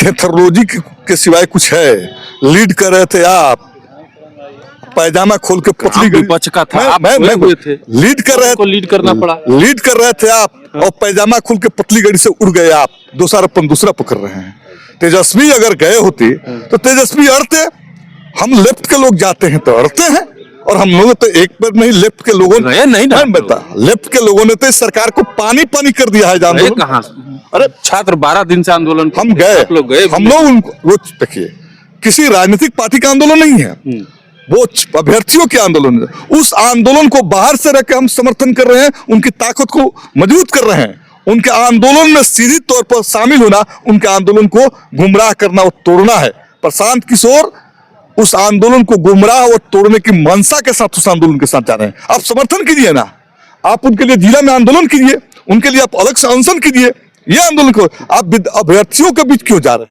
थेथरोलॉजी के सिवाय कुछ है? लीड कर रहे थे आप, पैजामा खोल के पतली विपक्ष का था, आप मैं हुए थे, लीड कर रहे को लीड करना पड़ा। लीड कर रहे थे आप, और पैजामा खोल के पतली गाड़ी से उड़ गए आप। दोषारोपण दूसरा पकड़ रहे हैं। तेजस्वी अगर गए होते तो तेजस्वी अड़ते। हम लेफ्ट के लोग जाते हैं तो अड़ते हैं, और हम लोग तो एक बार नहीं, लेफ्ट के लोगों ने नहीं बता, लेफ्ट के लोगों ने तो इस सरकार को पानी पानी कर दिया है। जानते कहाँ? अरे छात्र 12 दिन से आंदोलन, हम गए, हम लोग उनको देखिए, किसी राजनीतिक पार्टी का आंदोलन नहीं है, वो अभ्यर्थियों के आंदोलन है। उस आंदोलन को बाहर से रख के हम समर्थन कर रहे हैं, उनकी ताकत को मजबूत कर रहे हैं। उनके आंदोलन में सीधी तौर पर शामिल होना, उनके आंदोलन को गुमराह करना और तोड़ना है। प्रशांत किशोर उस आंदोलन को गुमराह और तोड़ने की मंशा के साथ उस आंदोलन के साथ जा रहे हैं। आप समर्थन कीजिए ना, आप उनके लिए जिला में आंदोलन कीजिए, उनके लिए आप अलग से अनशन कीजिए। ये आंदोलन को आप अभ्यर्थियों के बीच क्यों जा रहे हैं?